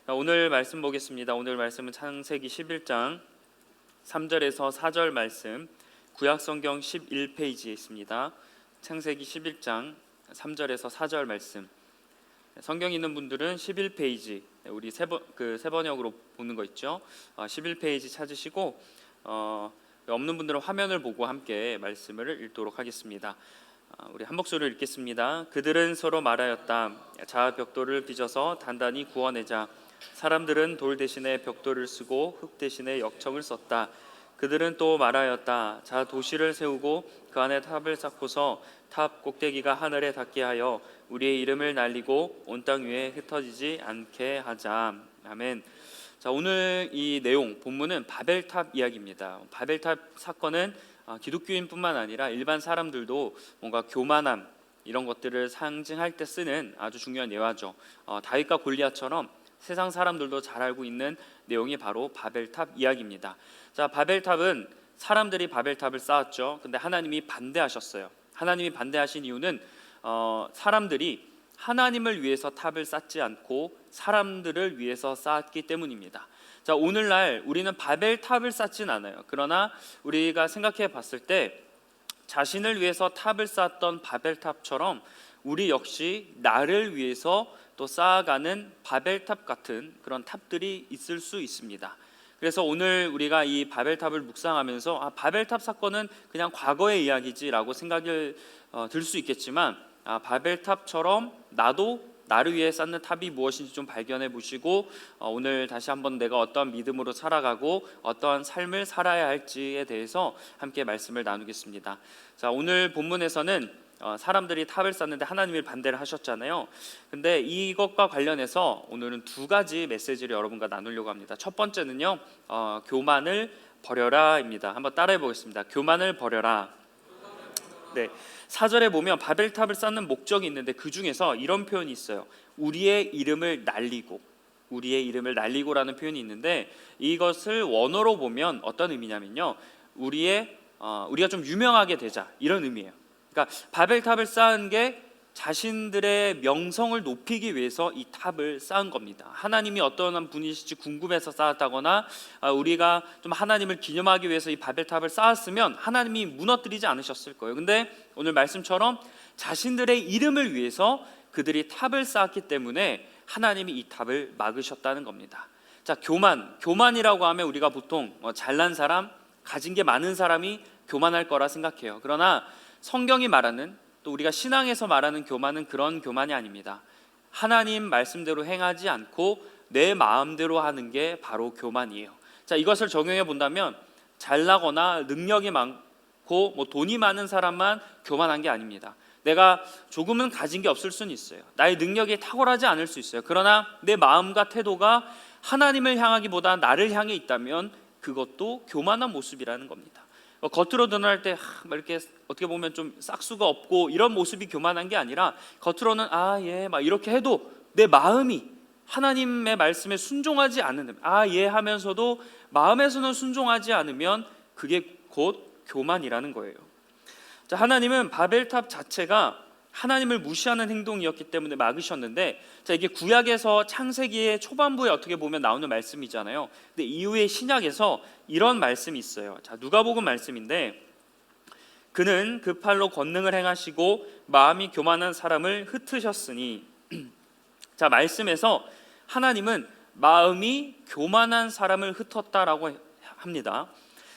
오늘 말씀 보겠습니다. 오늘 말씀은 창세기 11장 3절에서 4절 말씀, 구약성경 11페이지에 있습니다. 창세기 11장 3절에서 4절 말씀. 성경 있는 분들은 11페이지, 우리 세번역으로 보는 거 있죠. 11페이지 찾으시고 없는 분들은 화면을 보고 함께 말씀을 읽도록 하겠습니다. 우리 한 목소리로 읽겠습니다. 그들은 서로 말하였다. 자, 벽돌을 빚어서 단단히 구워내자. 사람들은 돌 대신에 벽돌을 쓰고 흙 대신에 역청을 썼다. 그들은 또 말하였다. 자, 도시를 세우고 그 안에 탑을 쌓고서 탑 꼭대기가 하늘에 닿게 하여 우리의 이름을 날리고 온 땅 위에 흩어지지 않게 하자. 아멘. 자, 오늘 이 내용 본문은 바벨탑 이야기입니다. 바벨탑 사건은 기독교인뿐만 아니라 일반 사람들도 뭔가 교만함 이런 것들을 상징할 때 쓰는 아주 중요한 예화죠. 다윗과 골리앗처럼 세상 사람들도 잘 알고 있는 내용이 바로 바벨탑 이야기입니다. 자, 바벨탑은 사람들이 바벨탑을 쌓았죠. 근데 하나님이 반대하셨어요. 하나님이 반대하신 이유는 사람들이 하나님을 위해서 탑을 쌓지 않고 사람들을 위해서 쌓았기 때문입니다. 자, 오늘날 우리는 바벨탑을 쌓진 않아요. 그러나 우리가 생각해 봤을 때 자신을 위해서 탑을 쌓았던 바벨탑처럼 우리 역시 나를 위해서 또 쌓아가는 바벨탑 같은 그런 탑들이 있을 수 있습니다. 그래서 오늘 우리가 이 바벨탑을 묵상하면서 바벨탑 사건은 그냥 과거의 이야기지라고 생각을 들 수 있겠지만 바벨탑처럼 나도 나를 위해 쌓는 탑이 무엇인지 좀 발견해 보시고 오늘 다시 한번 내가 어떠한 믿음으로 살아가고 어떠한 삶을 살아야 할지에 대해서 함께 말씀을 나누겠습니다. 자, 오늘 본문에서는 사람들이 탑을 쌓는데 하나님이 반대를 하셨잖아요. 근데 이것과 관련해서 오늘은 두 가지 메시지를 여러분과 나누려고 합니다. 첫 번째는요, 교만을 버려라입니다. 한번 따라해 보겠습니다. 교만을 버려라. 네, 4절에 보면 바벨탑을 쌓는 목적이 있는데 그 중에서 이런 표현이 있어요. 우리의 이름을 날리고, 우리의 이름을 날리고라는 표현이 있는데 이것을 원어로 보면 어떤 의미냐면요, 우리가 좀 유명하게 되자 이런 의미예요. 그러니까 바벨탑을 쌓은 게 자신들의 명성을 높이기 위해서 이 탑을 쌓은 겁니다. 하나님이 어떤 분이실지 궁금해서 쌓았다거나 우리가 좀 하나님을 기념하기 위해서 이 바벨탑을 쌓았으면 하나님이 무너뜨리지 않으셨을 거예요. 근데 오늘 말씀처럼 자신들의 이름을 위해서 그들이 탑을 쌓았기 때문에 하나님이 이 탑을 막으셨다는 겁니다. 자, 교만이라고 하면 우리가 보통 잘난 사람, 가진 게 많은 사람이 교만할 거라 생각해요. 그러나 성경이 말하는, 또 우리가 신앙에서 말하는 교만은 그런 교만이 아닙니다. 하나님 말씀대로 행하지 않고 내 마음대로 하는 게 바로 교만이에요. 자, 이것을 적용해 본다면 잘나거나 능력이 많고 돈이 많은 사람만 교만한 게 아닙니다. 내가 조금은 가진 게 없을 수는 있어요. 나의 능력이 탁월하지 않을 수 있어요. 그러나 내 마음과 태도가 하나님을 향하기보다 나를 향해 있다면 그것도 교만한 모습이라는 겁니다. 겉으로 드러날 때 이렇게 어떻게 보면 좀 싹수가 없고 이런 모습이 교만한 게 아니라 겉으로는 예 막 이렇게 해도 내 마음이 하나님의 말씀에 순종하지 않는 예 하면서도 마음에서는 순종하지 않으면 그게 곧 교만이라는 거예요. 자, 하나님은 바벨탑 자체가 하나님을 무시하는 행동이었기 때문에 막으셨는데, 자, 이게 구약에서 창세기의 초반부에 어떻게 보면 나오는 말씀이잖아요. 근데 이후에 신약에서 이런 말씀이 있어요. 자, 누가복음 말씀인데 그는 그 팔로 권능을 행하시고 마음이 교만한 사람을 흩으셨으니 자, 말씀에서 하나님은 마음이 교만한 사람을 흩었다라고 합니다.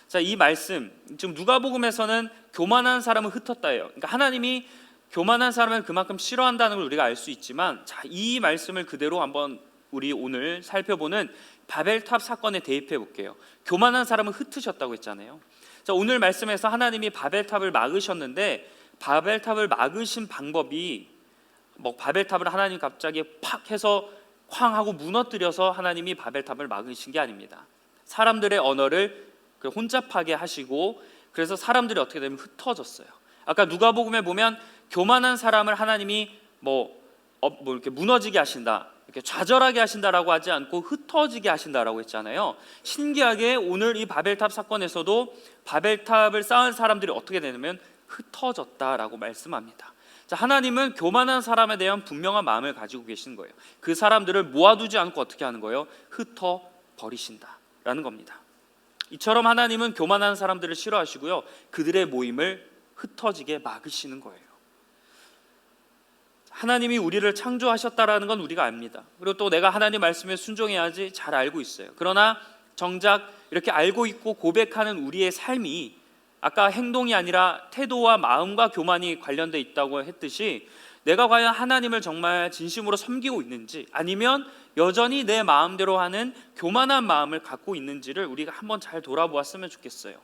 자, 이 말씀 지금 누가복음에서는 교만한 사람을 흩었다예요. 그러니까 하나님이 교만한 사람을 그만큼 싫어한다는 걸 우리가 알 수 있지만, 자, 이 말씀을 그대로 한번 우리 오늘 살펴보는 바벨탑 사건에 대입해 볼게요. 교만한 사람을 흩으셨다고 했잖아요. 자, 오늘 말씀에서 하나님이 바벨탑을 막으셨는데 바벨탑을 막으신 방법이 바벨탑을 하나님 갑자기 팍 해서 쾅 하고 무너뜨려서 하나님이 바벨탑을 막으신 게 아닙니다. 사람들의 언어를 혼잡하게 하시고 그래서 사람들이 어떻게 되면 흩어졌어요. 아까 누가복음에 보면 교만한 사람을 하나님이 이렇게 무너지게 하신다, 이렇게 좌절하게 하신다라고 하지 않고 흩어지게 하신다라고 했잖아요. 신기하게 오늘 이 바벨탑 사건에서도 바벨탑을 쌓은 사람들이 어떻게 되냐면 흩어졌다라고 말씀합니다. 자, 하나님은 교만한 사람에 대한 분명한 마음을 가지고 계신 거예요. 그 사람들을 모아두지 않고 어떻게 하는 거예요? 흩어 버리신다라는 겁니다. 이처럼 하나님은 교만한 사람들을 싫어하시고요, 그들의 모임을 흩어지게 막으시는 거예요. 하나님이 우리를 창조하셨다라는 건 우리가 압니다. 그리고 또 내가 하나님 말씀에 순종해야지 잘 알고 있어요. 그러나 정작 이렇게 알고 있고 고백하는 우리의 삶이 아까 행동이 아니라 태도와 마음과 교만이 관련돼 있다고 했듯이, 내가 과연 하나님을 정말 진심으로 섬기고 있는지, 아니면 여전히 내 마음대로 하는 교만한 마음을 갖고 있는지를 우리가 한번 잘 돌아보았으면 좋겠어요.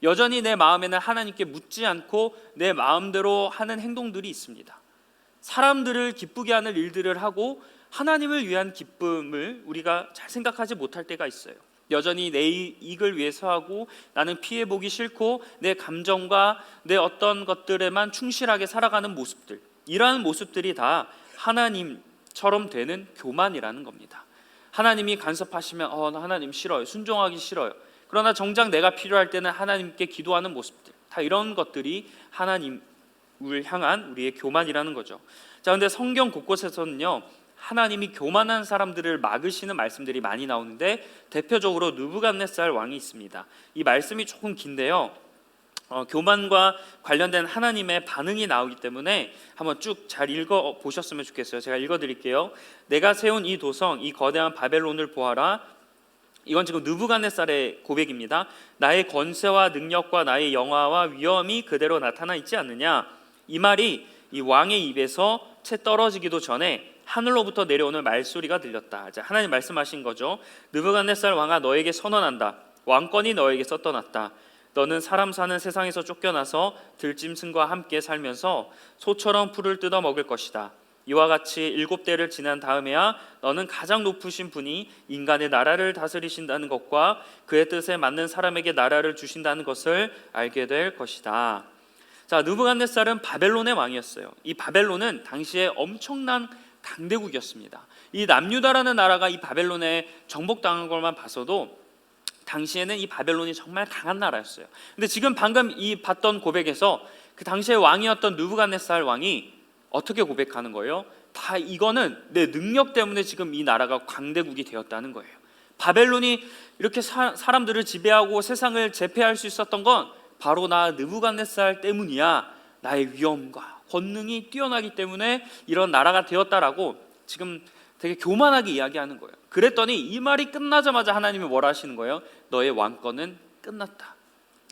여전히 내 마음에는 하나님께 묻지 않고 내 마음대로 하는 행동들이 있습니다. 사람들을 기쁘게 하는 일들을 하고 하나님을 위한 기쁨을 우리가 잘 생각하지 못할 때가 있어요. 여전히 내 이익을 위해서 하고 나는 피해보기 싫고 내 감정과 내 어떤 것들에만 충실하게 살아가는 모습들, 이러한 모습들이 다 하나님처럼 되는 교만이라는 겁니다. 하나님이 간섭하시면 나 하나님 싫어요, 순종하기 싫어요. 그러나 정작 내가 필요할 때는 하나님께 기도하는 모습들, 다 이런 것들이 하나님을 향한 우리의 교만이라는 거죠. 자, 근데 성경 곳곳에서는요, 하나님이 교만한 사람들을 막으시는 말씀들이 많이 나오는데, 대표적으로 느부갓네살 왕이 있습니다. 이 말씀이 조금 긴데요, 교만과 관련된 하나님의 반응이 나오기 때문에 한번 쭉 잘 읽어 보셨으면 좋겠어요. 제가 읽어 드릴게요. 내가 세운 이 도성, 이 거대한 바벨론을 보아라. 이건 지금 느부갓네살의 고백입니다. 나의 권세와 능력과 나의 영화와 위엄이 그대로 나타나 있지 않느냐. 이 말이 이 왕의 입에서 채 떨어지기도 전에 하늘로부터 내려오는 말소리가 들렸다. 자, 하나님 말씀하신 거죠. 느부갓네살 왕아, 너에게 선언한다. 왕권이 너에게서 떠났다. 너는 사람 사는 세상에서 쫓겨나서 들짐승과 함께 살면서 소처럼 풀을 뜯어 먹을 것이다. 이와 같이 7대를 지난 다음에야 너는 가장 높으신 분이 인간의 나라를 다스리신다는 것과 그의 뜻에 맞는 사람에게 나라를 주신다는 것을 알게 될 것이다. 자, 느부갓네살은 바벨론의 왕이었어요. 이 바벨론은 당시에 엄청난 강대국이었습니다. 이 남유다라는 나라가 이 바벨론에 정복당한 것만 봐서도 당시에는 이 바벨론이 정말 강한 나라였어요. 근데 지금 방금 이 봤던 고백에서 그 당시의 왕이었던 느부갓네살 왕이 어떻게 고백하는 거예요? 다 이거는 내 능력 때문에 지금 이 나라가 강대국이 되었다는 거예요. 바벨론이 이렇게 사람들을 지배하고 세상을 제패할 수 있었던 건 바로 나 느부갓네살 때문이야. 나의 위엄과 권능이 뛰어나기 때문에 이런 나라가 되었다라고 지금 되게 교만하게 이야기하는 거예요. 그랬더니 이 말이 끝나자마자 하나님이 뭐라 하시는 거예요? 너의 왕권은 끝났다.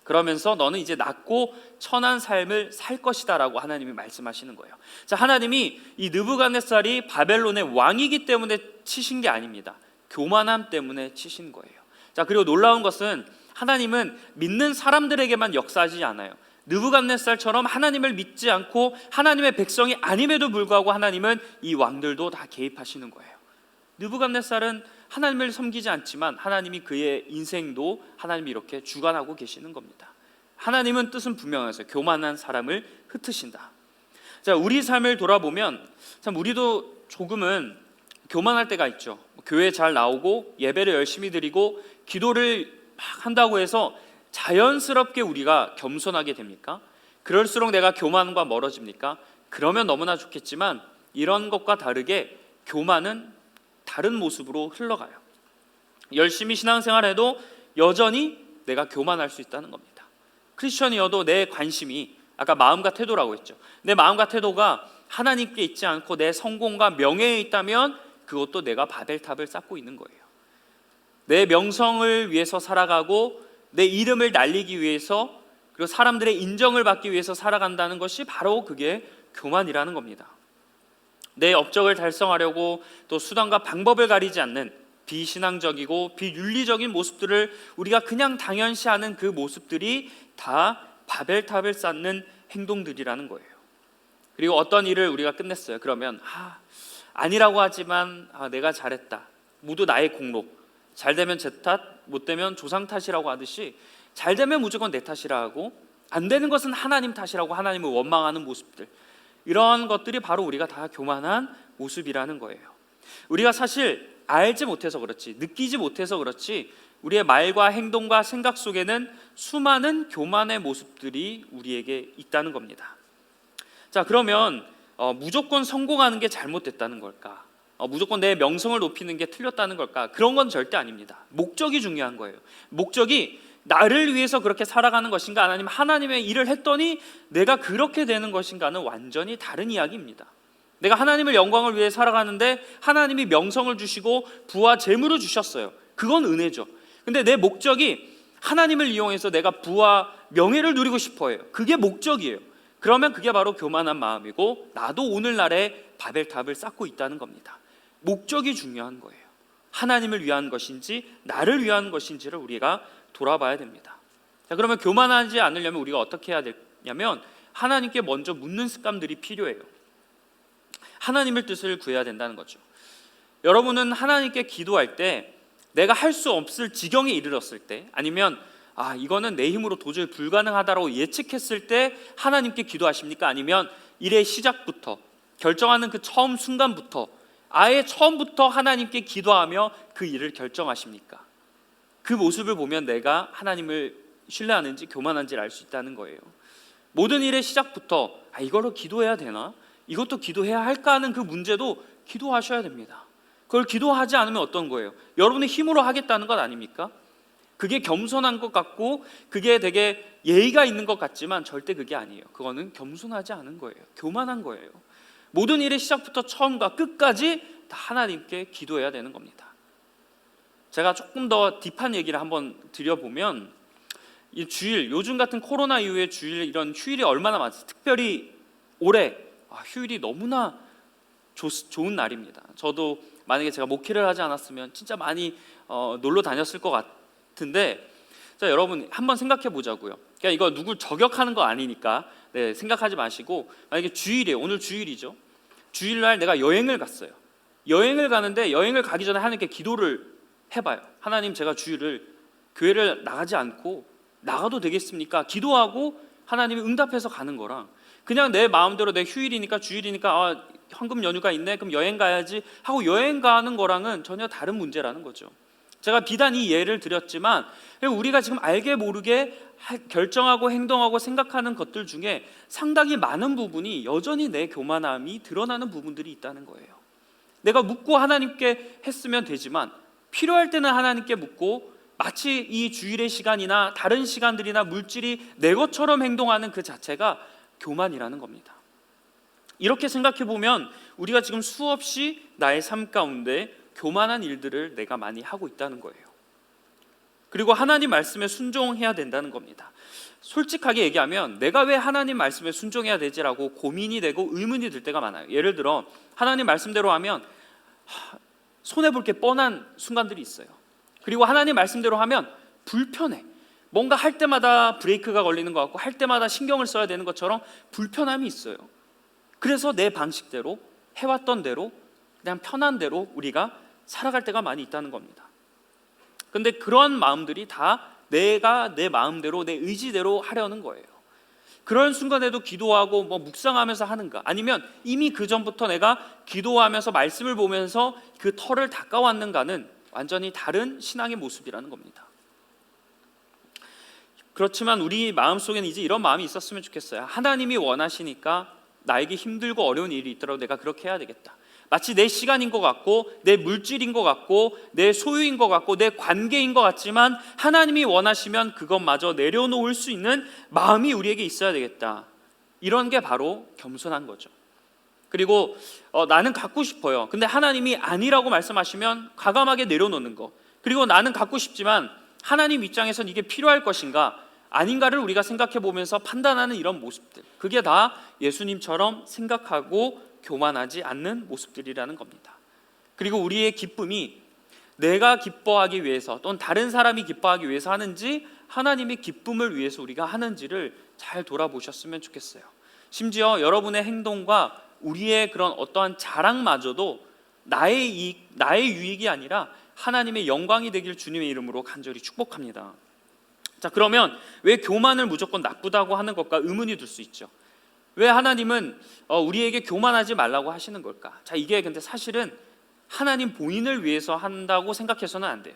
그러면서 너는 이제 낮고 천한 삶을 살 것이다 라고 하나님이 말씀하시는 거예요. 자, 하나님이 이 느부갓네살이 바벨론의 왕이기 때문에 치신 게 아닙니다. 교만함 때문에 치신 거예요. 자, 그리고 놀라운 것은 하나님은 믿는 사람들에게만 역사하지 않아요. 느부갓네살처럼 하나님을 믿지 않고 하나님의 백성이 아님에도 불구하고 하나님은 이 왕들도 다 개입하시는 거예요. 느부갓네살은 하나님을 섬기지 않지만 하나님이 그의 인생도 하나님이 이렇게 주관하고 계시는 겁니다. 하나님은 뜻은 분명하세요. 교만한 사람을 흩으신다. 자, 우리 삶을 돌아보면 참 우리도 조금은 교만할 때가 있죠. 교회 잘 나오고 예배를 열심히 드리고 기도를 막 한다고 해서 자연스럽게 우리가 겸손하게 됩니까? 그럴수록 내가 교만과 멀어집니까? 그러면 너무나 좋겠지만 이런 것과 다르게 교만은 다른 모습으로 흘러가요. 열심히 신앙생활해도 여전히 내가 교만할 수 있다는 겁니다. 크리스천이어도 내 관심이, 아까 마음과 태도라고 했죠. 내 마음과 태도가 하나님께 있지 않고 내 성공과 명예에 있다면 그것도 내가 바벨탑을 쌓고 있는 거예요. 내 명성을 위해서 살아가고 내 이름을 날리기 위해서, 그리고 사람들의 인정을 받기 위해서 살아간다는 것이 바로 그게 교만이라는 겁니다. 내 업적을 달성하려고 또 수단과 방법을 가리지 않는 비신앙적이고 비윤리적인 모습들을 우리가 그냥 당연시하는 그 모습들이 다 바벨탑을 쌓는 행동들이라는 거예요. 그리고 어떤 일을 우리가 끝냈어요. 그러면 아니라고 하지만 내가 잘했다. 모두 나의 공로. 잘 되면 제 탓, 못 되면 조상 탓이라고 하듯이 잘 되면 무조건 내 탓이라 하고 안 되는 것은 하나님 탓이라고 하나님을 원망하는 모습들, 이런 것들이 바로 우리가 다 교만한 모습이라는 거예요. 우리가 사실 알지 못해서 그렇지, 느끼지 못해서 그렇지 우리의 말과 행동과 생각 속에는 수많은 교만의 모습들이 우리에게 있다는 겁니다. 자, 그러면 무조건 성공하는 게 잘못됐다는 걸까? 무조건 내 명성을 높이는 게 틀렸다는 걸까? 그런 건 절대 아닙니다. 목적이 중요한 거예요. 목적이 나를 위해서 그렇게 살아가는 것인가, 아니면 하나님의 일을 했더니 내가 그렇게 되는 것인가는 완전히 다른 이야기입니다. 내가 하나님의 영광을 위해 살아가는데 하나님이 명성을 주시고 부와 재물을 주셨어요. 그건 은혜죠. 근데 내 목적이 하나님을 이용해서 내가 부와 명예를 누리고 싶어요. 그게 목적이에요. 그러면 그게 바로 교만한 마음이고, 나도 오늘날에 바벨탑을 쌓고 있다는 겁니다. 목적이 중요한 거예요. 하나님을 위한 것인지 나를 위한 것인지를 우리가 돌아봐야 됩니다. 자, 그러면 교만하지 않으려면 우리가 어떻게 해야 되냐면, 하나님께 먼저 묻는 습관들이 필요해요. 하나님의 뜻을 구해야 된다는 거죠. 여러분은 하나님께 기도할 때 내가 할 수 없을 지경에 이르렀을 때, 아니면 이거는 내 힘으로 도저히 불가능하다고 예측했을 때 하나님께 기도하십니까? 아니면 일의 시작부터, 결정하는 그 처음 순간부터, 아예 처음부터 하나님께 기도하며 그 일을 결정하십니까? 그 모습을 보면 내가 하나님을 신뢰하는지 교만한지를 알 수 있다는 거예요. 모든 일의 시작부터 이걸로 기도해야 되나? 이것도 기도해야 할까 하는 그 문제도 기도하셔야 됩니다. 그걸 기도하지 않으면 어떤 거예요? 여러분의 힘으로 하겠다는 것 아닙니까? 그게 겸손한 것 같고 그게 되게 예의가 있는 것 같지만 절대 그게 아니에요. 그거는 겸손하지 않은 거예요. 교만한 거예요. 모든 일의 시작부터 처음과 끝까지 다 하나님께 기도해야 되는 겁니다. 제가 조금 더 딥한 얘기를 한번 드려보면, 이 주일, 요즘 같은 코로나 이후에 주일, 이런 휴일이 얼마나 많지, 특별히 올해 휴일이 너무나 좋은 날입니다. 저도 만약에 제가 목회를 하지 않았으면 진짜 많이 놀러 다녔을 것 같은데, 자, 여러분 한번 생각해 보자고요. 그러니까 이거 누굴 저격하는 거 아니니까 생각하지 마시고, 만약에 주일이에요. 오늘 주일이죠. 주일날 내가 여행을 갔어요. 여행을 가는데, 여행을 가기 전에 하나님께 기도를 해봐요. 하나님, 제가 주일을 교회를 나가지 않고 나가도 되겠습니까? 기도하고 하나님이 응답해서 가는 거랑, 그냥 내 마음대로 내 휴일이니까, 주일이니까 황금 연휴가 있네, 그럼 여행 가야지 하고 여행 가는 거랑은 전혀 다른 문제라는 거죠. 제가 비단 이 예를 드렸지만, 우리가 지금 알게 모르게 결정하고 행동하고 생각하는 것들 중에 상당히 많은 부분이 여전히 내 교만함이 드러나는 부분들이 있다는 거예요. 내가 묻고 하나님께 했으면 되지만, 필요할 때는 하나님께 묻고, 마치 이 주일의 시간이나 다른 시간들이나 물질이 내 것처럼 행동하는 그 자체가 교만이라는 겁니다. 이렇게 생각해 보면 우리가 지금 수없이 나의 삶 가운데 교만한 일들을 내가 많이 하고 있다는 거예요. 그리고 하나님 말씀에 순종해야 된다는 겁니다. 솔직하게 얘기하면 내가 왜 하나님 말씀에 순종해야 되지라고 고민이 되고 의문이 들 때가 많아요. 예를 들어 하나님 말씀대로 하면 손해볼 게 뻔한 순간들이 있어요. 그리고 하나님 말씀대로 하면 불편해. 뭔가 할 때마다 브레이크가 걸리는 것 같고, 할 때마다 신경을 써야 되는 것처럼 불편함이 있어요. 그래서 내 방식대로, 해왔던 대로, 그냥 편한 대로 우리가 살아갈 때가 많이 있다는 겁니다. 근데 그런 마음들이 다 내가 내 마음대로, 내 의지대로 하려는 거예요. 그런 순간에도 기도하고 묵상하면서 하는가? 아니면 이미 그 전부터 내가 기도하면서 말씀을 보면서 그 털을 닦아왔는가는 완전히 다른 신앙의 모습이라는 겁니다. 그렇지만 우리 마음속에는 이제 이런 마음이 있었으면 좋겠어요. 하나님이 원하시니까 나에게 힘들고 어려운 일이 있더라도 내가 그렇게 해야 되겠다. 마치 내 시간인 것 같고, 내 물질인 것 같고, 내 소유인 것 같고, 내 관계인 것 같지만 하나님이 원하시면 그것마저 내려놓을 수 있는 마음이 우리에게 있어야 되겠다. 이런 게 바로 겸손한 거죠. 그리고 나는 갖고 싶어요. 근데 하나님이 아니라고 말씀하시면 과감하게 내려놓는 거. 그리고 나는 갖고 싶지만 하나님 입장에선 이게 필요할 것인가 아닌가를 우리가 생각해 보면서 판단하는 이런 모습들, 그게 다 예수님처럼 생각하고 교만하지 않는 모습들이라는 겁니다. 그리고 우리의 기쁨이 내가 기뻐하기 위해서 또는 다른 사람이 기뻐하기 위해서 하는지, 하나님의 기쁨을 위해서 우리가 하는지를 잘 돌아보셨으면 좋겠어요. 심지어 여러분의 행동과 우리의 그런 어떠한 자랑마저도 나의 유익이 아니라 하나님의 영광이 되길 주님의 이름으로 간절히 축복합니다. 자, 그러면 왜 교만을 무조건 나쁘다고 하는 것과 의문이 들 수 있죠. 왜 하나님은 우리에게 교만하지 말라고 하시는 걸까? 자, 이게 근데 사실은 하나님 본인을 위해서 한다고 생각해서는 안 돼요.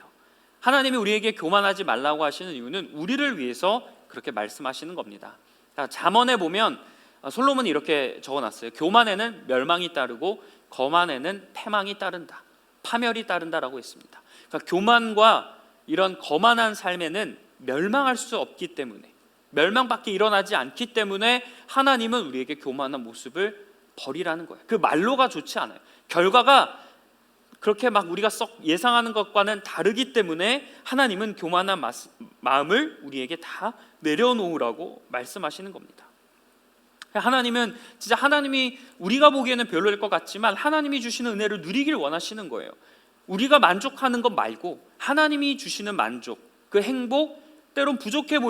하나님이 우리에게 교만하지 말라고 하시는 이유는 우리를 위해서 그렇게 말씀하시는 겁니다. 자, 잠언에 보면 솔로몬이 이렇게 적어놨어요. 교만에는 멸망이 따르고 거만에는 패망이 따른다, 파멸이 따른다라고 했습니다. 그러니까 교만과 이런 거만한 삶에는 멸망할 수 없기 때문에, 멸망밖에 일어나지 않기 때문에 하나님은 우리에게 교만한 모습을 버리라는 거예요. 그 말로가 좋지 않아요. 결과가 그렇게 막 우리가 썩 예상하는 것과는 다르기 때문에 하나님은 교만한 마음을 우리에게 다 내려놓으라고 말씀하시는 겁니다. 하나님은 진짜 하나님이 우리가 보기에는 별로일 것 같지만 하나님이 주시는 은혜를 누리길 원하시는 거예요. 우리가 만족하는 것 말고 하나님이 주시는 만족, 그 행복, 때론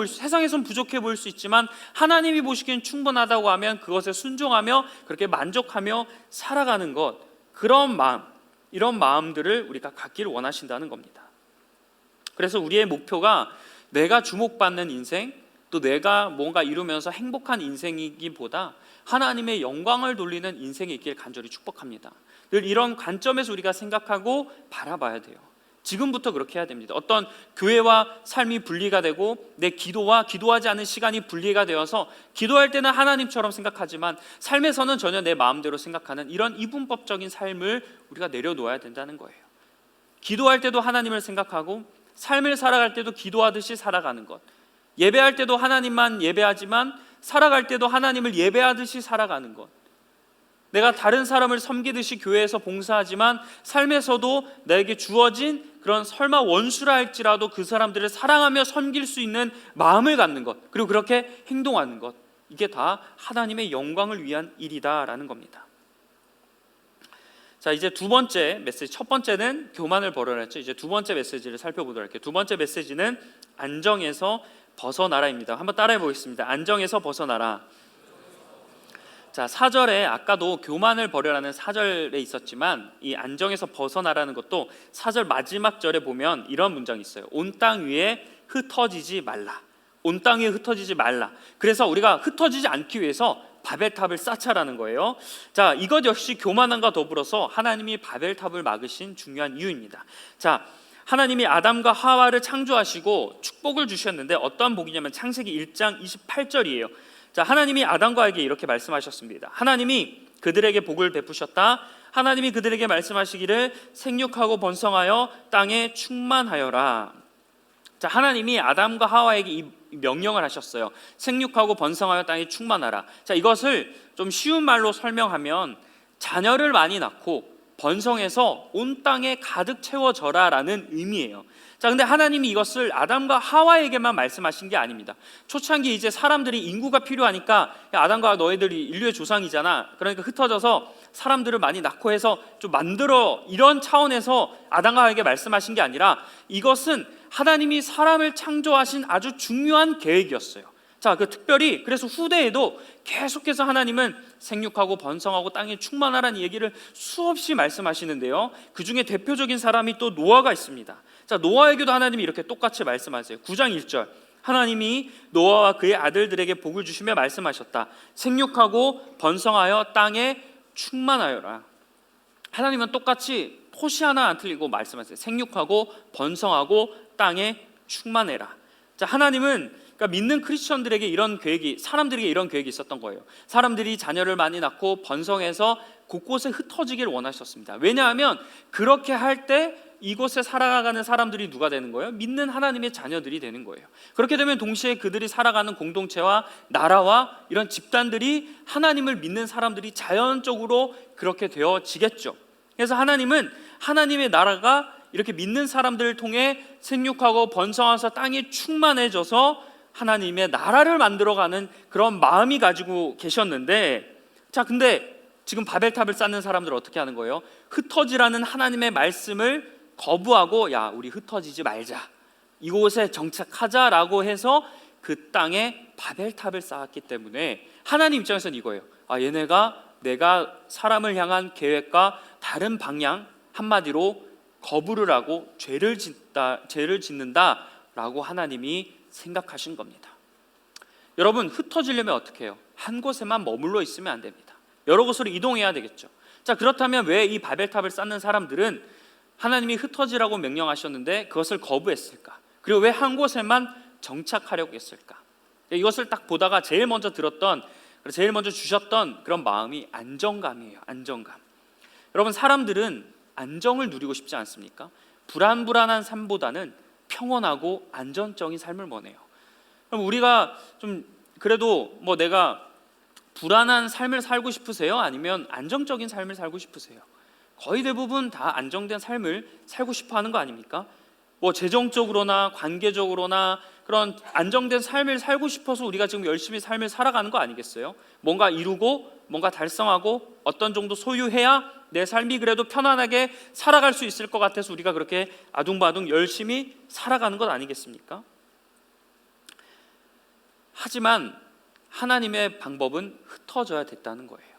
세상에선 부족해 보일 수 있지만 하나님이 보시기엔 충분하다고 하면 그것에 순종하며 그렇게 만족하며 살아가는 것, 그런 마음, 이런 마음들을 우리가 갖기를 원하신다는 겁니다. 그래서 우리의 목표가 내가 주목받는 인생, 또 내가 뭔가 이루면서 행복한 인생이기보다 하나님의 영광을 돌리는 인생이 있길 간절히 축복합니다. 늘 이런 관점에서 우리가 생각하고 바라봐야 돼요. 지금부터 그렇게 해야 됩니다. 어떤 교회와 삶이 분리가 되고 내 기도와 기도하지 않은 시간이 분리가 되어서 기도할 때는 하나님처럼 생각하지만 삶에서는 전혀 내 마음대로 생각하는 이런 이분법적인 삶을 우리가 내려놓아야 된다는 거예요. 기도할 때도 하나님을 생각하고 삶을 살아갈 때도 기도하듯이 살아가는 것, 예배할 때도 하나님만 예배하지만 살아갈 때도 하나님을 예배하듯이 살아가는 것, 내가 다른 사람을 섬기듯이 교회에서 봉사하지만 삶에서도 나에게 주어진 그런 설마 원수라 할지라도 그 사람들을 사랑하며 섬길 수 있는 마음을 갖는 것, 그리고 그렇게 행동하는 것, 이게 다 하나님의 영광을 위한 일이다라는 겁니다. 자, 이제 두 번째 메시지, 첫 번째는 교만을 버려라 했죠. 이제 두 번째 메시지를 살펴보도록 할게요. 두 번째 메시지는 안정에서 벗어나라입니다. 한번 따라해 보겠습니다. 안정에서 벗어나라. 자, 4절에 아까도 교만을 버려라는 4절에 있었지만 이 안정에서 벗어나라는 것도 4절 마지막 절에 보면 이런 문장이 있어요. 온 땅 위에 흩어지지 말라. 온 땅 위에 흩어지지 말라. 그래서 우리가 흩어지지 않기 위해서 바벨탑을 쌓자라는 거예요. 자, 이것 역시 교만함과 더불어서 하나님이 바벨탑을 막으신 중요한 이유입니다. 자, 하나님이 아담과 하와를 창조하시고 축복을 주셨는데 어떠한 복이냐면 창세기 1장 28절이에요. 자, 하나님이 아담과에게 이렇게 말씀하셨습니다. 하나님이 그들에게 복을 베푸셨다. 하나님이 그들에게 말씀하시기를 생육하고 번성하여 땅에 충만하여라. 자, 하나님이 아담과 하와에게 이 명령을 하셨어요. 생육하고 번성하여 땅에 충만하라. 자, 이것을 좀 쉬운 말로 설명하면 자녀를 많이 낳고 번성해서 온 땅에 가득 채워져라라는 의미예요. 자, 근데 하나님이 이것을 아담과 하와에게만 말씀하신 게 아닙니다. 초창기 이제 사람들이 인구가 필요하니까 아담과 너희들이 인류의 조상이잖아. 그러니까 흩어져서 사람들을 많이 낳고 해서 좀 만들어, 이런 차원에서 아담과 하와에게 말씀하신 게 아니라 이것은 하나님이 사람을 창조하신 아주 중요한 계획이었어요. 자, 그 특별히 그래서 후대에도 계속해서 하나님은 생육하고 번성하고 땅에 충만하라는 얘기를 수없이 말씀하시는데요. 그 중에 대표적인 사람이 또 노아가 있습니다. 자, 노아에게도 하나님이 이렇게 똑같이 말씀하세요. 9장 1절 하나님이 노아와 그의 아들들에게 복을 주시며 말씀하셨다. 생육하고 번성하여 땅에 충만하여라. 하나님은 똑같이 토시 하나 안 틀리고 말씀하세요. 생육하고 번성하고 땅에 충만해라. 자, 하나님은 그러니까 믿는 크리스천들에게 이런 계획이, 사람들에게 이런 계획이 있었던 거예요. 사람들이 자녀를 많이 낳고 번성해서 곳곳에 흩어지길 원하셨습니다. 왜냐하면 그렇게 할 때 이곳에 살아가는 사람들이 누가 되는 거예요? 믿는 하나님의 자녀들이 되는 거예요. 그렇게 되면 동시에 그들이 살아가는 공동체와 나라와 이런 집단들이 하나님을 믿는 사람들이 자연적으로 그렇게 되어지겠죠. 그래서 하나님은 하나님의 나라가 이렇게 믿는 사람들을 통해 생육하고 번성해서 땅이 충만해져서 하나님의 나라를 만들어가는 그런 마음이 가지고 계셨는데, 자, 근데 지금 바벨탑을 쌓는 사람들은 어떻게 하는 거예요? 흩어지라는 하나님의 말씀을 거부하고 야, 우리 흩어지지 말자, 이곳에 정착하자라고 해서 그 땅에 바벨탑을 쌓았기 때문에 하나님 입장에서는 이거예요. 아, 얘네가 내가 사람을 향한 계획과 다른 방향, 한마디로 거부를 하고 죄를 짓는다라고 하나님이 생각하신 겁니다. 여러분, 흩어지려면 어떻게 해요? 한 곳에만 머물러 있으면 안 됩니다. 여러 곳으로 이동해야 되겠죠. 자, 그렇다면 왜 이 바벨탑을 쌓는 사람들은 하나님이 흩어지라고 명령하셨는데 그것을 거부했을까? 그리고 왜 한 곳에만 정착하려고 했을까? 이것을 딱 보다가 제일 먼저 들었던 제일 먼저 주셨던 그런 마음이 안정감이에요. 안정감. 여러분, 사람들은 안정을 누리고 싶지 않습니까? 불안불안한 삶보다는 평온하고 안전적인 삶을 원해요. 그럼 우리가 좀 그래도 내가 불안한 삶을 살고 싶으세요? 아니면 안정적인 삶을 살고 싶으세요? 거의 대부분 다 안정된 삶을 살고 싶어 하는 거 아닙니까? 재정적으로나 관계적으로나 그런 안정된 삶을 살고 싶어서 우리가 지금 열심히 삶을 살아가는 거 아니겠어요? 뭔가 이루고 뭔가 달성하고 어떤 정도 소유해야 내 삶이 그래도 편안하게 살아갈 수 있을 것 같아서 우리가 그렇게 아둥바둥 열심히 살아가는 것 아니겠습니까? 하지만 하나님의 방법은 흩어져야 됐다는 거예요.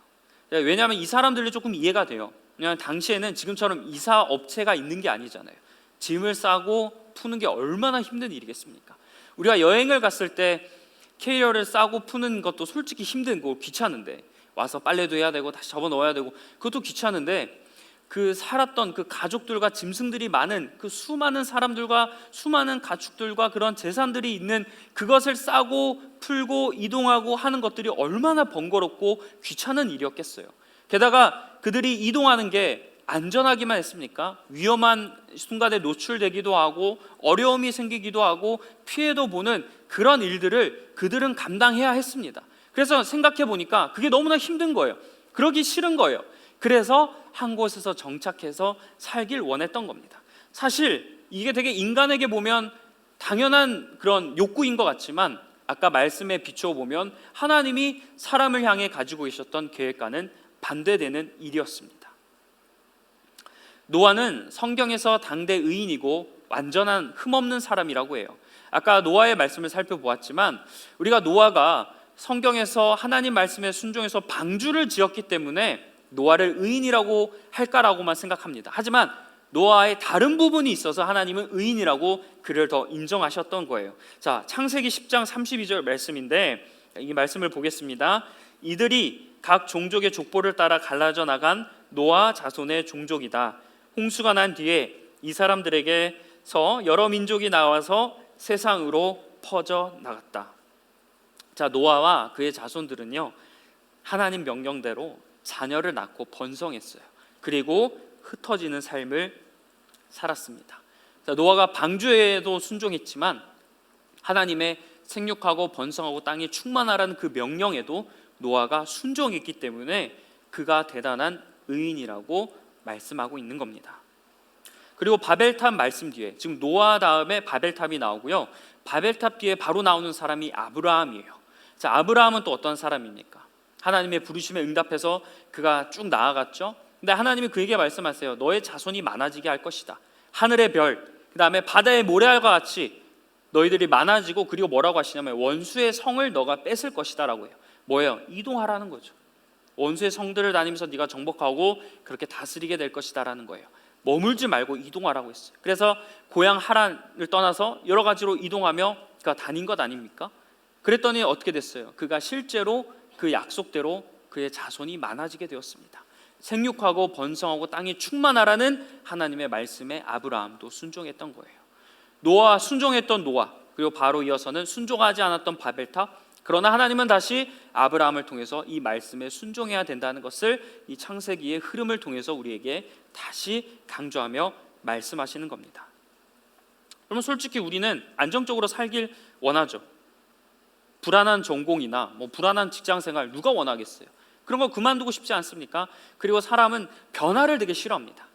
왜냐하면 이 사람들이 조금 이해가 돼요. 왜냐하면 당시에는 지금처럼 이사 업체가 있는 게 아니잖아요. 짐을 싸고 푸는 게 얼마나 힘든 일이겠습니까? 우리가 여행을 갔을 때 캐리어를 싸고 푸는 것도 솔직히 힘든 거, 귀찮은데 와서 빨래도 해야 되고 다시 접어넣어야 되고 그것도 귀찮은데, 그 살았던 그 가족들과 짐승들이 많은 그 수많은 사람들과 수많은 가축들과 그런 재산들이 있는 그것을 싸고 풀고 이동하고 하는 것들이 얼마나 번거롭고 귀찮은 일이었겠어요. 게다가 그들이 이동하는 게 안전하기만 했습니까? 위험한 순간에 노출되기도 하고 어려움이 생기기도 하고 피해도 보는 그런 일들을 그들은 감당해야 했습니다. 그래서 생각해 보니까 그게 너무나 힘든 거예요. 그러기 싫은 거예요. 그래서 한 곳에서 정착해서 살길 원했던 겁니다. 사실 이게 되게 인간에게 보면 당연한 그런 욕구인 것 같지만 아까 말씀에 비추어 보면 하나님이 사람을 향해 가지고 계셨던 계획과는 반대되는 일이었습니다. 노아는 성경에서 당대 의인이고 완전한 흠없는 사람이라고 해요. 아까 노아의 말씀을 살펴보았지만 우리가 노아가 성경에서 하나님 말씀에 순종해서 방주를 지었기 때문에 노아를 의인이라고 할까라고만 생각합니다. 하지만 노아의 다른 부분이 있어서 하나님은 의인이라고 그를 더 인정하셨던 거예요. 자, 창세기 10장 32절 말씀인데 이 말씀을 보겠습니다. 이들이 각 종족의 족보를 따라 갈라져 나간 노아 자손의 종족이다. 홍수가 난 뒤에 이 사람들에게서 여러 민족이 나와서 세상으로 퍼져 나갔다. 자, 노아와 그의 자손들은요, 하나님 명령대로 자녀를 낳고 번성했어요. 그리고 흩어지는 삶을 살았습니다. 자, 노아가 방주에도 순종했지만 하나님의 생육하고 번성하고 땅이 충만하라는 그 명령에도 노아가 순종했기 때문에 그가 대단한 의인이라고 말씀하고 있는 겁니다. 그리고 바벨탑 말씀 뒤에 지금 노아 다음에 바벨탑이 나오고요. 바벨탑 뒤에 바로 나오는 사람이 아브라함이에요. 자, 아브라함은 또 어떤 사람입니까? 하나님의 부르심에 응답해서 그가 쭉 나아갔죠. 근데 하나님이 그에게 말씀하세요. 너의 자손이 많아지게 할 것이다. 하늘의 별, 그 다음에 바다의 모래알과 같이 너희들이 많아지고, 그리고 뭐라고 하시냐면 원수의 성을 너가 뺏을 것이다 라고 해요. 뭐예요? 이동하라는 거죠. 원수의 성들을 다니면서 네가 정복하고 그렇게 다스리게 될 것이다 라는 거예요. 머물지 말고 이동하라고 했어요. 그래서 고향 하란을 떠나서 여러 가지로 이동하며 그가 다닌 것 아닙니까? 그랬더니 어떻게 됐어요? 그가 실제로 그 약속대로 그의 자손이 많아지게 되었습니다. 생육하고 번성하고 땅이 충만하라는 하나님의 말씀에 아브라함도 순종했던 거예요. 노아, 순종했던 노아, 그리고 바로 이어서는 순종하지 않았던 바벨탑. 그러나 하나님은 다시 아브라함을 통해서 이 말씀에 순종해야 된다는 것을 이 창세기의 흐름을 통해서 우리에게 다시 강조하며 말씀하시는 겁니다. 그러면 솔직히 우리는 안정적으로 살길 원하죠. 불안한 전공이나 불안한 직장생활 누가 원하겠어요? 그런 거 그만두고 싶지 않습니까? 그리고 사람은 변화를 되게 싫어합니다.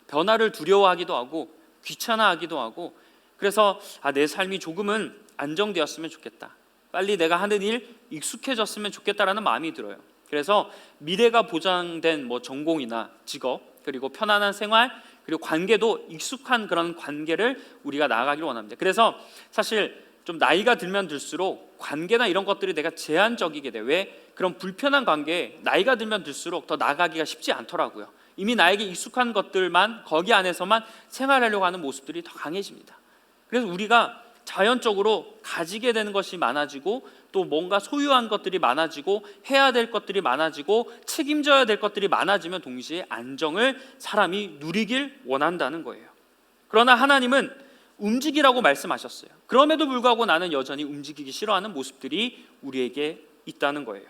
변화를 두려워하기도 하고 귀찮아하기도 하고, 그래서 내 삶이 조금은 안정되었으면 좋겠다, 빨리 내가 하는 일 익숙해졌으면 좋겠다라는 마음이 들어요. 그래서 미래가 보장된 전공이나 직업, 그리고 편안한 생활, 그리고 관계도 익숙한 그런 관계를 우리가 나아가기를 원합니다. 그래서 사실 좀 나이가 들면 들수록 관계나 이런 것들이 내가 제한적이게 돼요. 왜? 그런 불편한 관계에 나이가 들면 들수록 더 나아가기가 쉽지 않더라고요. 이미 나에게 익숙한 것들만, 거기 안에서만 생활하려고 하는 모습들이 더 강해집니다. 그래서 우리가 자연적으로 가지게 되는 것이 많아지고, 또 뭔가 소유한 것들이 많아지고, 해야 될 것들이 많아지고, 책임져야 될 것들이 많아지면 동시에 안정을 사람이 누리길 원한다는 거예요. 그러나 하나님은 움직이라고 말씀하셨어요. 그럼에도 불구하고 나는 여전히 움직이기 싫어하는 모습들이 우리에게 있다는 거예요.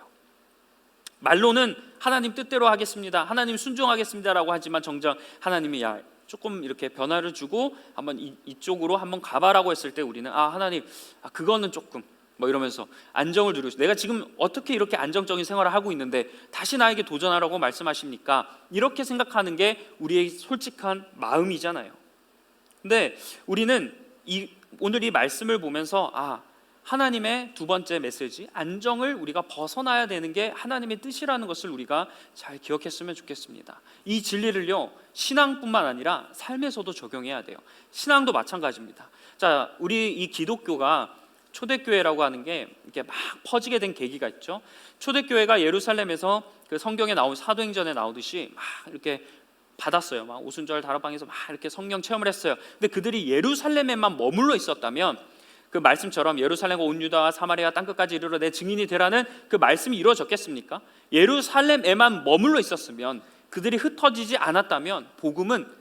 말로는 하나님 뜻대로 하겠습니다, 하나님 순종하겠습니다라고 하지만 정작 하나님이 야 조금 이렇게 변화를 주고 한번 이쪽으로 한번 가봐라고 했을 때 우리는 하나님 그거는 조금 뭐 이러면서 안정을 누리고 내가 지금 어떻게 이렇게 안정적인 생활을 하고 있는데 다시 나에게 도전하라고 말씀하십니까? 이렇게 생각하는 게 우리의 솔직한 마음이잖아요. 근데 우리는 오늘 이 말씀을 보면서 하나님의 두 번째 메시지, 안정을 우리가 벗어나야 되는 게 하나님의 뜻이라는 것을 우리가 잘 기억했으면 좋겠습니다. 이 진리를요, 신앙뿐만 아니라 삶에서도 적용해야 돼요. 신앙도 마찬가지입니다. 자, 우리 이 기독교가 초대교회라고 하는 게 이렇게 막 퍼지게 된 계기가 있죠. 초대교회가 예루살렘에서 그 성경에 나온 사도행전에 나오듯이 막 이렇게 받았어요. 막 오순절 다락방에서 막 이렇게 성령 체험을 했어요. 근데 그들이 예루살렘에만 머물러 있었다면 그 말씀처럼 예루살렘과 온 유다와 사마리아 땅끝까지 이르러 내 증인이 되라는 그 말씀이 이루어졌겠습니까? 예루살렘에만 머물러 있었으면, 그들이 흩어지지 않았다면 복음은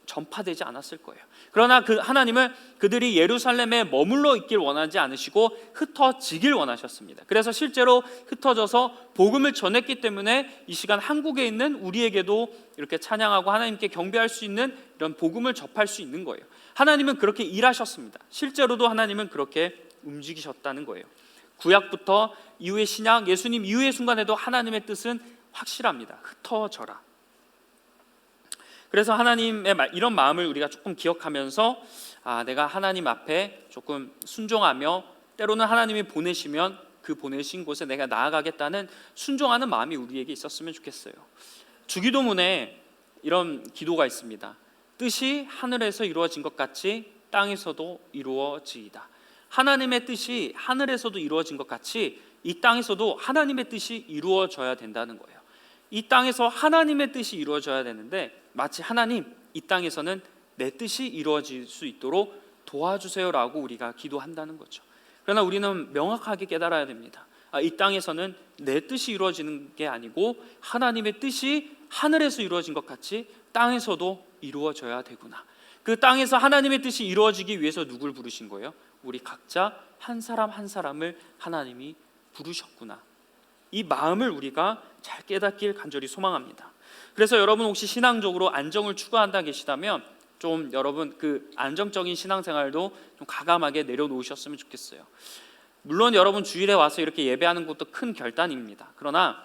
전파되지 않았을 거예요. 그러나 하나님은 그들이 예루살렘에 머물러 있길 원하지 않으시고 흩어지길 원하셨습니다. 그래서 실제로 흩어져서 복음을 전했기 때문에 이 시간 한국에 있는 우리에게도 이렇게 찬양하고 하나님께 경배할 수 있는 이런 복음을 접할 수 있는 거예요. 하나님은 그렇게 일하셨습니다. 실제로도 하나님은 그렇게 움직이셨다는 거예요. 구약부터 이후의 신약, 예수님 이후의 순간에도 하나님의 뜻은 확실합니다. 흩어져라. 그래서 하나님의 이런 마음을 우리가 조금 기억하면서 내가 하나님 앞에 조금 순종하며, 때로는 하나님이 보내시면 그 보내신 곳에 내가 나아가겠다는 순종하는 마음이 우리에게 있었으면 좋겠어요. 주기도문에 이런 기도가 있습니다. 뜻이 하늘에서 이루어진 것 같이 땅에서도 이루어지이다. 하나님의 뜻이 하늘에서도 이루어진 것 같이 이 땅에서도 하나님의 뜻이 이루어져야 된다는 거예요. 이 땅에서 하나님의 뜻이 이루어져야 되는데, 마치 하나님, 이 땅에서는 내 뜻이 이루어질 수 있도록 도와주세요라고 우리가 기도한다는 거죠. 그러나 우리는 명확하게 깨달아야 됩니다. 이 땅에서는 내 뜻이 이루어지는 게 아니고 하나님의 뜻이 하늘에서 이루어진 것 같이 땅에서도 이루어져야 되구나. 그 땅에서 하나님의 뜻이 이루어지기 위해서 누굴 부르신 거예요? 우리 각자 한 사람 한 사람을 하나님이 부르셨구나. 이 마음을 우리가 잘 깨닫길 간절히 소망합니다. 그래서 여러분 혹시 신앙적으로 안정을 추구한다 계시다면 좀 여러분 그 안정적인 신앙생활도 좀 가감하게 내려놓으셨으면 좋겠어요. 물론 여러분 주일에 와서 이렇게 예배하는 것도 큰 결단입니다. 그러나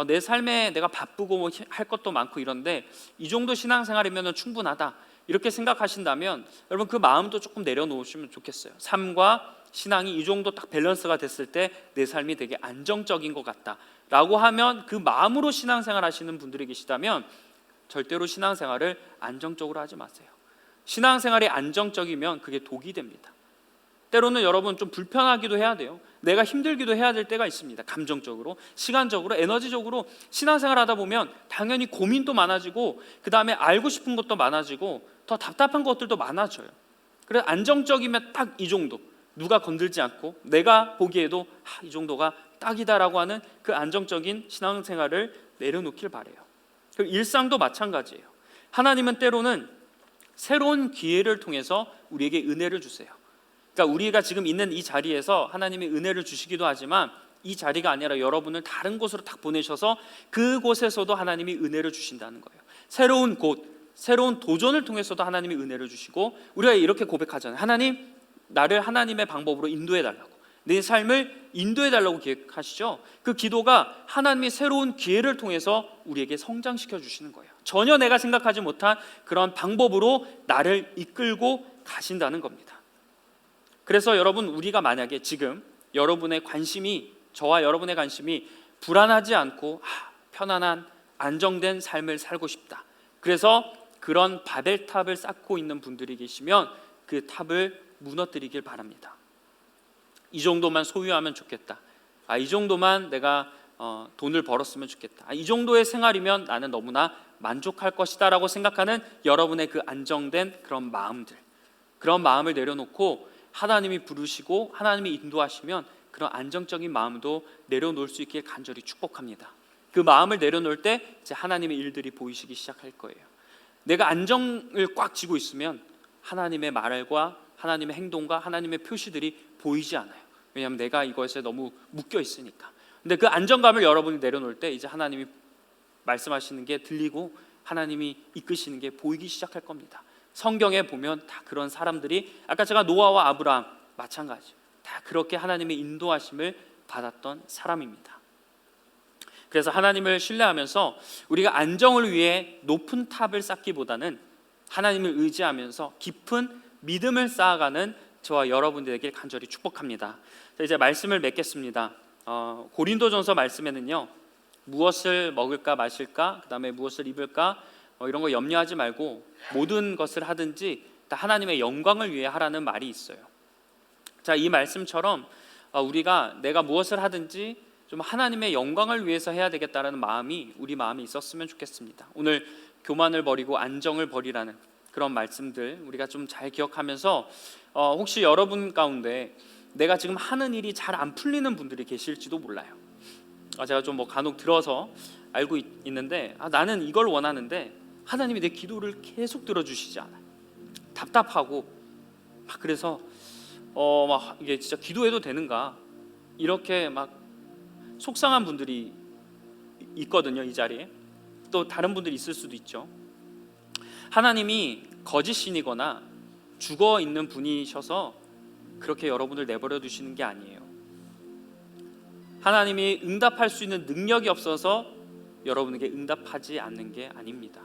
내 삶에 내가 바쁘고 뭐 할 것도 많고 이런데 이 정도 신앙생활이면 충분하다 이렇게 생각하신다면 여러분 그 마음도 조금 내려놓으시면 좋겠어요. 삶과 신앙이 이 정도 딱 밸런스가 됐을 때 내 삶이 되게 안정적인 것 같다 라고 하면, 그 마음으로 신앙생활 하시는 분들이 계시다면 절대로 신앙생활을 안정적으로 하지 마세요. 신앙생활이 안정적이면 그게 독이 됩니다. 때로는 여러분 좀 불편하기도 해야 돼요. 내가 힘들기도 해야 될 때가 있습니다. 감정적으로, 시간적으로, 에너지적으로 신앙생활 하다 보면 당연히 고민도 많아지고 그 다음에 알고 싶은 것도 많아지고 더 답답한 것들도 많아져요. 그래서 안정적이면 딱 이 정도, 누가 건들지 않고 내가 보기에도 이 정도가 딱이다라고 하는 그 안정적인 신앙생활을 내려놓길 바래요. 그리고 일상도 마찬가지예요. 하나님은 때로는 새로운 기회를 통해서 우리에게 은혜를 주세요. 그러니까 우리가 지금 있는 이 자리에서 하나님이 은혜를 주시기도 하지만 이 자리가 아니라 여러분을 다른 곳으로 딱 보내셔서 그곳에서도 하나님이 은혜를 주신다는 거예요. 새로운 곳, 새로운 도전을 통해서도 하나님이 은혜를 주시고, 우리가 이렇게 고백하잖아요. 하나님, 나를 하나님의 방법으로 인도해달라고, 내 삶을 인도해달라고 기획하시죠. 그 기도가 하나님이 새로운 기회를 통해서 우리에게 성장시켜 주시는 거예요. 전혀 내가 생각하지 못한 그런 방법으로 나를 이끌고 가신다는 겁니다. 그래서 여러분, 우리가 만약에 지금 여러분의 관심이, 저와 여러분의 관심이 불안하지 않고 편안한 안정된 삶을 살고 싶다, 그래서 그런 바벨탑을 쌓고 있는 분들이 계시면 그 탑을 무너뜨리길 바랍니다. 이 정도만 소유하면 좋겠다, 이 정도만 내가 돈을 벌었으면 좋겠다, 이 정도의 생활이면 나는 너무나 만족할 것이다 라고 생각하는 여러분의 그 안정된 그런 마음들, 그런 마음을 내려놓고 하나님이 부르시고 하나님이 인도하시면 그런 안정적인 마음도 내려놓을 수 있길 간절히 축복합니다. 그 마음을 내려놓을 때 이제 하나님의 일들이 보이시기 시작할 거예요. 내가 안정을 꽉 쥐고 있으면 하나님의 말과 하나님의 행동과 하나님의 표시들이 보이지 않아요. 왜냐하면 내가 이것에 너무 묶여 있으니까. 근데 그 안정감을 여러분이 내려놓을 때 이제 하나님이 말씀하시는 게 들리고 하나님이 이끄시는 게 보이기 시작할 겁니다. 성경에 보면 다 그런 사람들이, 아까 제가 노아와 아브라함 마찬가지, 다 그렇게 하나님의 인도하심을 받았던 사람입니다. 그래서 하나님을 신뢰하면서 우리가 안정을 위해 높은 탑을 쌓기보다는 하나님을 의지하면서 깊은 믿음을 쌓아가는 저와 여러분들에게 간절히 축복합니다. 이제 말씀을 맺겠습니다. 고린도전서 말씀에는요, 무엇을 먹을까 마실까, 그 다음에 무엇을 입을까, 이런 거 염려하지 말고 모든 것을 하든지 다 하나님의 영광을 위해 하라는 말이 있어요. 자, 이 말씀처럼 우리가 내가 무엇을 하든지 좀 하나님의 영광을 위해서 해야 되겠다라는 마음이 우리 마음에 있었으면 좋겠습니다. 오늘 교만을 버리고 안정을 버리라는 그런 말씀들 우리가 좀 잘 기억하면서 혹시 여러분 가운데 내가 지금 하는 일이 잘 안 풀리는 분들이 계실지도 몰라요. 제가 좀 간혹 들어서 알고 있는데 나는 이걸 원하는데 하나님이 내 기도를 계속 들어주시지 않아요. 답답하고 막 그래서 막 이게 진짜 기도해도 되는가 이렇게 막 속상한 분들이 있거든요. 이 자리에 또 다른 분들이 있을 수도 있죠. 하나님이 거짓신이거나 죽어 있는 분이셔서 그렇게 여러분을 내버려 두시는 게 아니에요. 하나님이 응답할 수 있는 능력이 없어서 여러분에게 응답하지 않는 게 아닙니다.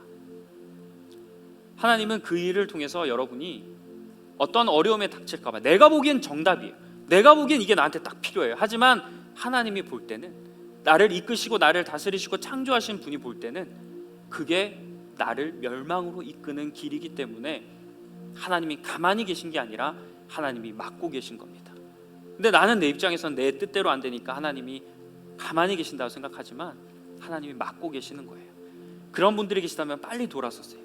하나님은 그 일을 통해서 여러분이 어떤 어려움에 닥칠까 봐, 내가 보기엔 정답이에요, 내가 보기엔 이게 나한테 딱 필요해요, 하지만 하나님이 볼 때는, 나를 이끄시고 나를 다스리시고 창조하신 분이 볼 때는 그게 나를 멸망으로 이끄는 길이기 때문에 하나님이 가만히 계신 게 아니라 하나님이 막고 계신 겁니다. 근데 나는 내 입장에서는 내 뜻대로 안 되니까 하나님이 가만히 계신다고 생각하지만 하나님이 막고 계시는 거예요. 그런 분들이 계시다면 빨리 돌아서세요.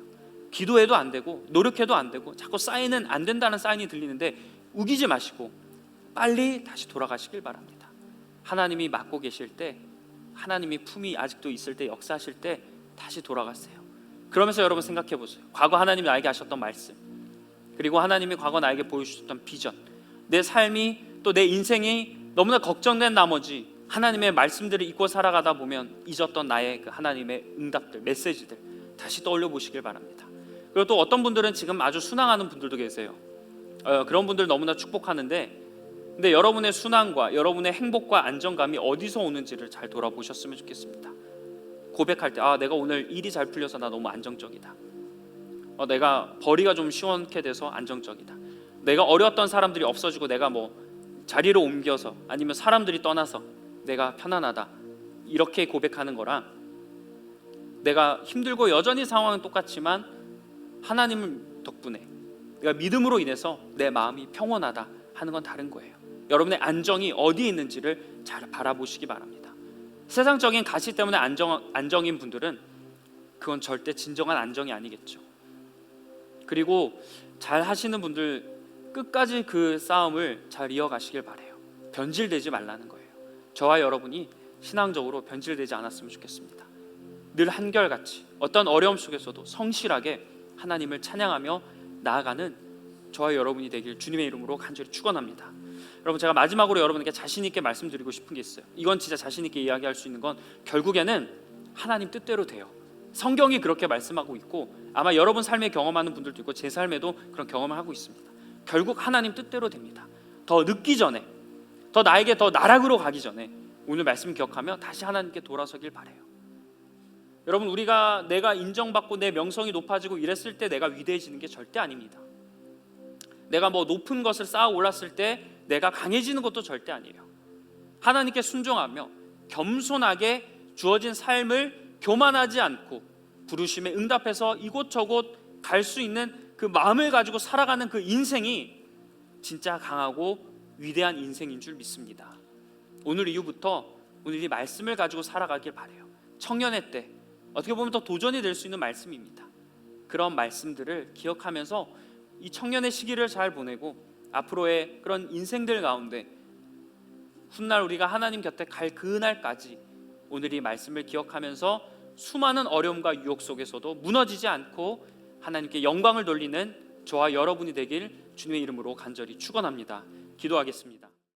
기도해도 안 되고 노력해도 안 되고 자꾸 사인은 안 된다는 사인이 들리는데 우기지 마시고 빨리 다시 돌아가시길 바랍니다. 하나님이 막고 계실 때, 하나님이 품이 아직도 있을 때, 역사하실 때 다시 돌아가세요. 그러면서 여러분 생각해 보세요. 과거 하나님이 나에게 하셨던 말씀, 그리고 하나님이 과거 나에게 보여주셨던 비전, 내 삶이 또 내 인생이 너무나 걱정된 나머지 하나님의 말씀들을 잊고 살아가다 보면 잊었던 나의 그 하나님의 응답들, 메시지들 다시 떠올려 보시길 바랍니다. 그리고 또 어떤 분들은 지금 아주 순항하는 분들도 계세요. 그런 분들 너무나 축복하는데, 근데 여러분의 순항과 여러분의 행복과 안정감이 어디서 오는지를 잘 돌아보셨으면 좋겠습니다. 고백할 때 내가 오늘 일이 잘 풀려서 나 너무 안정적이다. 내가 벌이가 좀 시원케 돼서 안정적이다. 내가 어려웠던 사람들이 없어지고 내가 자리를 옮겨서 아니면 사람들이 떠나서 내가 편안하다. 이렇게 고백하는 거랑 내가 힘들고 여전히 상황은 똑같지만 하나님 덕분에 내가 믿음으로 인해서 내 마음이 평온하다 하는 건 다른 거예요. 여러분의 안정이 어디에 있는지를 잘 바라보시기 바랍니다. 세상적인 가치 때문에 안정인 분들은 그건 절대 진정한 안정이 아니겠죠. 그리고 잘 하시는 분들 끝까지 그 싸움을 잘 이어가시길 바라요. 변질되지 말라는 거예요. 저와 여러분이 신앙적으로 변질되지 않았으면 좋겠습니다. 늘 한결같이 어떤 어려움 속에서도 성실하게 하나님을 찬양하며 나아가는 저와 여러분이 되길 주님의 이름으로 간절히 축원합니다. 여러분, 제가 마지막으로 여러분에게 자신 있게 말씀드리고 싶은 게 있어요. 이건 진짜 자신 있게 이야기할 수 있는 건 결국에는 하나님 뜻대로 돼요. 성경이 그렇게 말씀하고 있고 아마 여러분 삶에 경험하는 분들도 있고 제 삶에도 그런 경험을 하고 있습니다. 결국 하나님 뜻대로 됩니다. 더 늦기 전에, 더 나에게 더 나락으로 가기 전에 오늘 말씀 기억하며 다시 하나님께 돌아서길 바라요. 여러분, 내가 인정받고 내 명성이 높아지고 이랬을 때 내가 위대해지는 게 절대 아닙니다. 내가 높은 것을 쌓아 올랐을 때 내가 강해지는 것도 절대 아니에요. 하나님께 순종하며 겸손하게 주어진 삶을 교만하지 않고 부르심에 응답해서 이곳저곳 갈 수 있는 그 마음을 가지고 살아가는 그 인생이 진짜 강하고 위대한 인생인 줄 믿습니다. 오늘 이후부터 오늘 이 말씀을 가지고 살아가길 바라요. 청년의 때 어떻게 보면 더 도전이 될 수 있는 말씀입니다. 그런 말씀들을 기억하면서 이 청년의 시기를 잘 보내고 앞으로의 그런 인생들 가운데 훗날 우리가 하나님 곁에 갈 그날까지 오늘 이 말씀을 기억하면서 수많은 어려움과 유혹 속에서도 무너지지 않고 하나님께 영광을 돌리는 저와 여러분이 되길 주님의 이름으로 간절히 축원합니다. 기도하겠습니다.